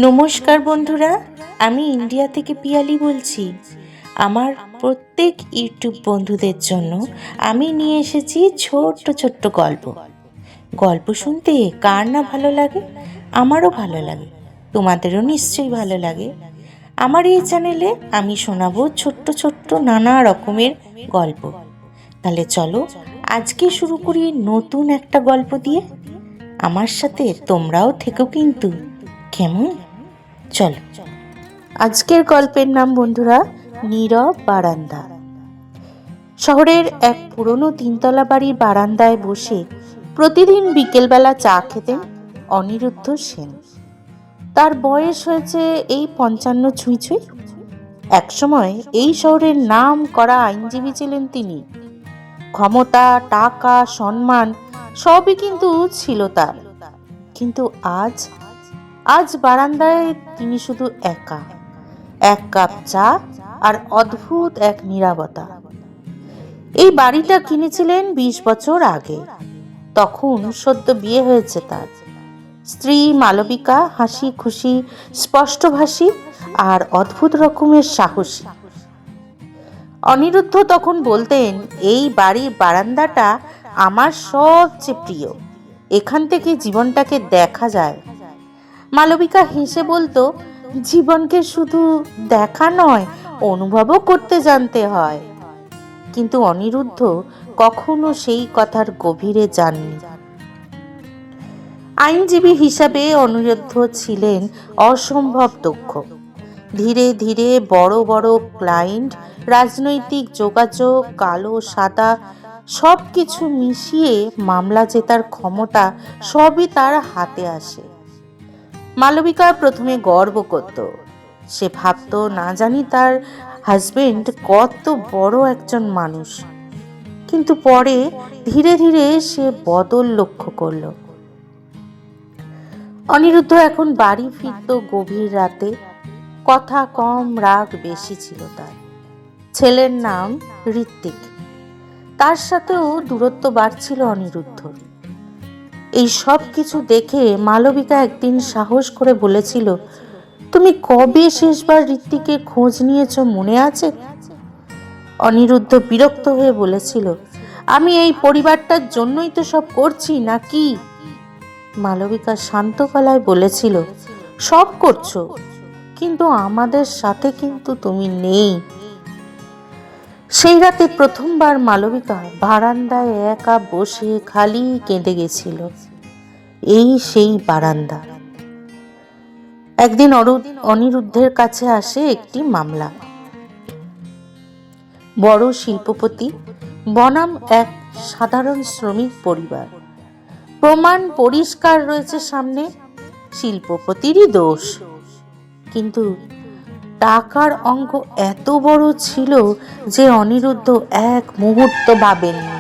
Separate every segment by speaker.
Speaker 1: নমস্কার বন্ধুরা, আমি ইন্ডিয়া থেকে পিয়ালি বলছি। আমার প্রত্যেক ইউটিউব বন্ধুদের জন্য আমি নিয়ে এসেছি ছোট্ট ছোট্ট গল্প। গল্প শুনতে কার না ভালো লাগে? আমারও ভালো লাগে, তোমাদেরও নিশ্চয়ই ভালো লাগে। আমার এই চ্যানেলে আমি শোনাবো ছোট্ট ছোট্ট নানা রকমের গল্প। তাহলে চলো আজকে শুরু করি নতুন একটা গল্প দিয়ে। আমার সাথে তোমরাও থেকো কিন্তু, কেমন? চলো, আজকের গল্পের নাম বন্ধুরা নীরব বারান্দা। শহরের এক পুরনো তিনতলা বাড়ির বারান্দায় বসে প্রতিদিন বিকেলবেলা চা খেতেন অনিরুদ্ধ সেন। তার বয়স হয়েছে এই 55 ছুঁই ছুঁই। একসময় এই শহরের নাম করা আইনজীবী ছিলেন তিনি। ক্ষমতা, টাকা, সম্মান সবই কিন্তু ছিল তার। কিন্তু আজ বারান্দায় তিনি শুধু একা, এক কাপ চা আর অদ্ভুত এক নীরবতা। এই বাড়িটা কিনেছিলেন 20 বছর আগে। তখন সদ্য বিয়ে হয়েছে তার। স্ত্রী মালবিকা হাসি খুশি, স্পষ্টভাষী আর অদ্ভুত রকমের সাহসী। অনিরুদ্ধ তখন বলতেন, এই বাড়ির বারান্দাটা আমার সবচেয়ে প্রিয়, এখান থেকে জীবনটাকে দেখা যায়। মালবিকা হেসে বলতো, জীবনকে শুধু দেখা নয়, অনুভবও করতে জানতে হয়। কিন্তু অনিরুদ্ধ কখনো সেই কথার গভীরে যাননি। আইনজীবী হিসাবে অনিরুদ্ধ ছিলেন অসম্ভব দক্ষ। ধীরে ধীরে বড় বড় ক্লায়েন্ট, রাজনৈতিক যোগাযোগ, কালো সাদা সব কিছু মিশিয়ে মামলা জেতার ক্ষমতা সবই তার হাতে আসে। মালবিকা প্রথমে গর্ব করত। সে ভাবত, না জানি তার হাজবেন্ড কত বড় একজন মানুষ। কিন্তু পরে ধীরে ধীরে সে বদল লক্ষ্য করল। অনিরুদ্ধ এখন বাড়ি ফিরত গভীর রাতে। কথা কম, রাগ বেশি ছিল তার। ছেলের নাম ঋত্বিক। তার সাথেও দূরত্ব বাড়ছিল অনিরুদ্ধর। এই সব কিছু দেখে মালবিকা একদিন সাহস করে বলেছিল, তুমি কবে শেষবার ঋত্বিকের খোঁজ নিয়েছ মনে আছে? অনিরুদ্ধ বিরক্ত হয়ে বলেছিল, আমি এই পরিবারটার জন্যই তো সব করছি নাকি? মালবিকা শান্ত গলায় বলেছিল, সব করছো, কিন্তু আমাদের সাথে কিন্তু তুমি নেই। সেই রাতে প্রথমবার মালবিকা বারান্দায় একা বসে খালি কেঁদে গেছিল। এই সেই বারান্দা। একদিন অনিরুদ্ধের কাছে আসে একটি মামলা। বড় শিল্পপতি বনাম এক সাধারণ শ্রমিক পরিবার। প্রমাণ পরিষ্কার রয়েছে সামনে, শিল্পপতিরই দোষ। কিন্তু টাকার অঙ্ক এত বড় ছিল যে অনিরুদ্ধ এক মুহূর্ত ভাবেননি।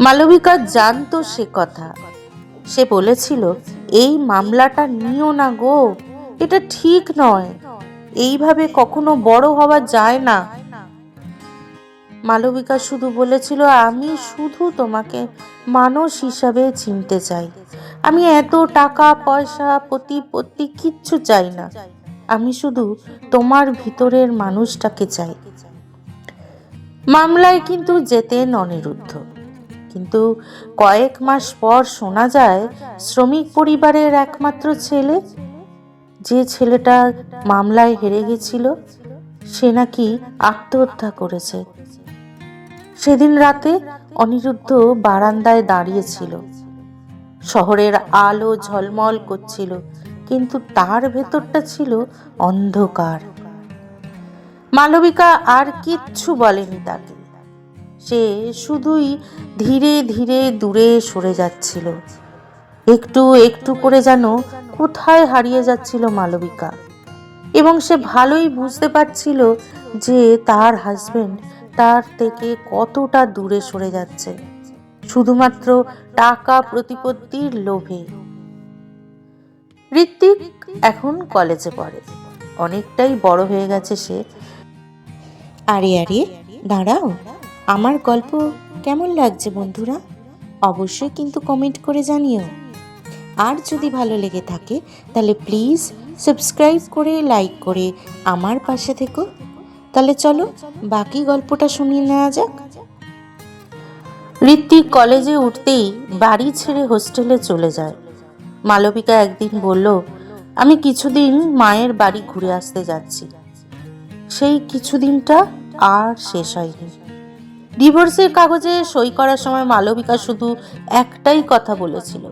Speaker 1: মালবিকা জানতো সে কথা। সে বলেছিল, এই মামলাটা নিও না গো, এটা ঠিক নয়, এইভাবে কখনো বড় হওয়া যায় না। মালবিকা শুধু বলেছিল, আমি শুধু তোমাকে মানুষ হিসাবে চিনতে চাই। আমি এত টাকা পয়সা প্রতিপত্তি কিচ্ছু চাই না, আমি শুধু তোমার ভিতরের মানুষটাকে চাই। মামলায় কিন্তু জেতেন অনিরুদ্ধ। কিন্তু কয়েক মাস পর শোনা যায়, শ্রমিক পরিবারের একমাত্র ছেলে, যে ছেলেটা মামলায় হেরে গেছিল, সে নাকি আত্মহত্যা করেছে। সেদিন রাতে অনিরুদ্ধ বারান্দায় দাঁড়িয়েছিল। শহরের আলো ঝলমল করছিল, কিন্তু তার ভেতরটা ছিল অন্ধকার। মালবিকা আর কিচ্ছু বলেনি তাকে। সে শুধুই ধীরে ধীরে দূরে সরে যাচ্ছিল। একটু একটু করে যেন কোথায় হারিয়ে যাচ্ছিল মালবিকা। এবং সে ভালোই বুঝতে পারছিল যে তার হাজবেন্ড তার থেকে কতটা দূরে সরে যাচ্ছে, শুধুমাত্র টাকা প্রতিপত্তির লোভে। ঋত্বিক এখন কলেজে পড়ে, অনেকটাই বড় হয়ে গেছে সে। আরে আরে দাঁড়াও, আমার গল্প কেমন লাগছে বন্ধুরা? অবশ্যই কিন্তু কমেন্ট করে জানিও। আর যদি ভালো লেগে থাকে তাহলে প্লিজ সাবস্ক্রাইব করে লাইক করে আমার পাশে থেকো। তাহলে চলো বাকি গল্পটা শুনিয়ে নেওয়া যাক। ঋত্বিক কলেজে উঠতেই বাড়ি ছেড়ে হোস্টেলে চলে যায়। মালবিকা একদিন বলল, আমি কিছুদিন মায়ের বাড়ি ঘুরে আসতে যাচ্ছি। সেই কিছুদিনটা আর শেষ হয়নি। ডিভোর্সের কাগজে সই করার সময় মালবিকা শুধু একটাই কথা বলেছিল,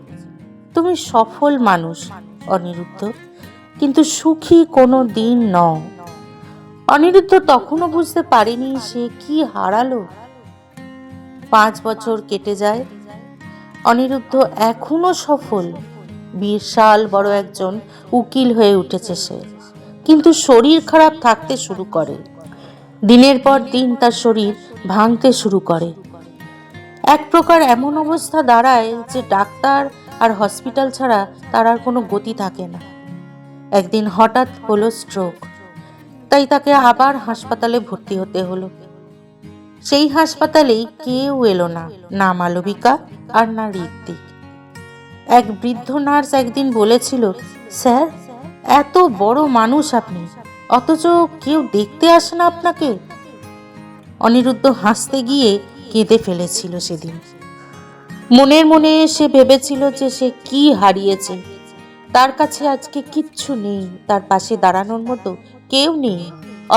Speaker 1: তুমি সফল মানুষ অনিরুদ্ধ, কিন্তু সুখী কোনো দিন নও। অনিরুদ্ধ তখনও বুঝতে পারেনি সে কি হারালো। 5 বছর কেটে যায়। অনিরুদ্ধ এখনো সফল, বিশাল বড় একজন উকিল হয়ে উঠেছে সে, কিন্তু শরীর খারাপ থাকতে শুরু করে। দিনের পর দিন তার শরীর ভাঙতে শুরু করে। এক প্রকার এমন অবস্থা দাঁড়ায় যে ডাক্তার আর হসপিটাল ছাড়া তার আর কোনো গতি থাকে না। একদিন হঠাৎ হলো স্ট্রোক, তাই তাকে আবার হাসপাতালে ভর্তি হতে হলো। সেই হাসপাতালেই কেউ এলো না, না মালবিকা আর না ঋত্বিক। এক বৃদ্ধ নার্স একদিন বলেছিল, স্যার এত বড় মানুষ আপনি, অথচ কেউ দেখতে আসে না আপনাকে। অনিরুদ্ধ হাসতে গিয়ে কেঁদে ফেলেছিল সেদিন। মনের মনে সে ভেবেছিল যে সে কি হারিয়েছে। তার কাছে আজকে কিচ্ছু নেই, তার পাশে দাঁড়ানোর মতো কেউ নেই,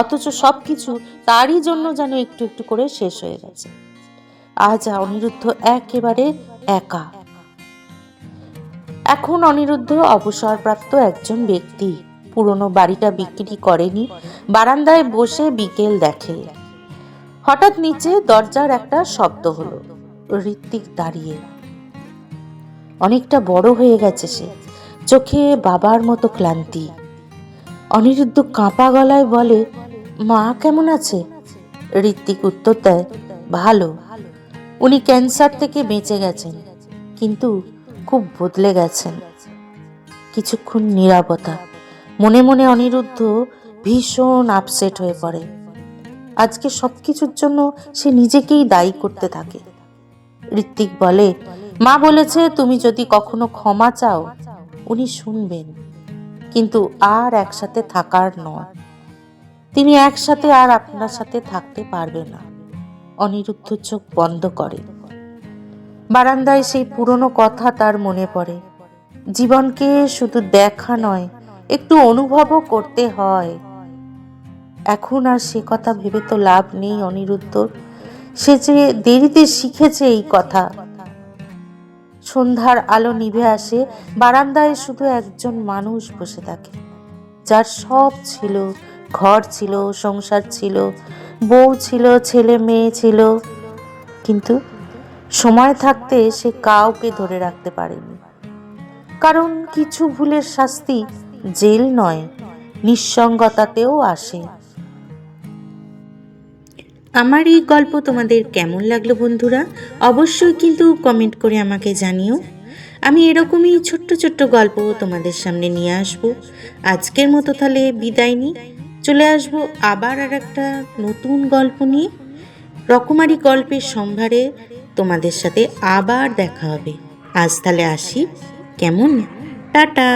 Speaker 1: অথচ সবকিছু তারই জন্য যেন একটু একটু করে শেষ হয়ে গেছে। আজ অনিরুদ্ধ একেবারে একা। এখন অনিরুদ্ধ অবসরপ্রাপ্ত একজন ব্যক্তি। পুরনো বাড়িটা বিক্রি করেনি, বারান্দায় বসে বিকেল দেখে। হঠাৎ নিচে দরজার একটা শব্দ হলো। ঋত্বিক দাঁড়িয়ে। অনেকটা বড় হয়ে গেছে সে, চোখে বাবার মতো ক্লান্তি। অনিরুদ্ধ কাঁপা গলায় বলে, মা কেমন আছে? ঋত্বিক উত্তর দেয়, ভালো। উনি ক্যান্সার থেকে বেঁচে গেছেন, কিন্তু খুব বদলে গেছেন। কিছুক্ষণ নীরবতা। মনে মনে অনিরুদ্ধ ভীষণ আপসেট হয়ে পড়ে। আজকে সবকিছুর জন্য সে নিজেকেই দায়ী করতে থাকে। ঋত্বিক বলে, মা বলেছে তুমি যদি কখনো ক্ষমা চাও উনি শুনবেন, কিন্তু আর একসাথে থাকার নয়। তিনি একসাথে আর আপনার সাথে থাকতে পারবে না। অনিরুদ্ধ চোখ বন্ধ করে। বারান্দায় সেই পুরনো কথা তার মনে পড়ে, জীবনকে শুধু দেখা নয়, একটু অনুভবও করতে হয়। এখন আর সে কথা ভেবে তো লাভ নেই অনিরুদ্ধর। সে যে দেরিতে শিখেছে এই কথা। সন্ধ্যার আলো নিভে আসে, বারান্দায় শুধু একজন মানুষ বসে থাকে, যার সব ছিল, ঘর ছিল, সংসার ছিল, বউ ছিল, ছেলে মেয়ে ছিল, কিন্তু সময় থাকতে সে কাউকে ধরে রাখতে পারেনি। কারণ কিছু ভুলের শাস্তি জেল নয়, নিঃসঙ্গতাতেও আসে। আমার এই গল্প তোমাদের কেমন লাগলো বন্ধুরা? অবশ্যই কিন্তু কমেন্ট করে আমাকে জানিও। আমি এরকমই ছোট্ট ছোট্ট গল্প তোমাদের সামনে নিয়ে আসব। আজকের মতো তাহলে বিদায় নিই, চলে আসবো আবার আর একটা নতুন গল্প নিয়ে। রকমারি গল্পের সম্ভারে তোমাদের সাথে আবার দেখা হবে। আজ তাহলে আসি, কেমন? টাটা।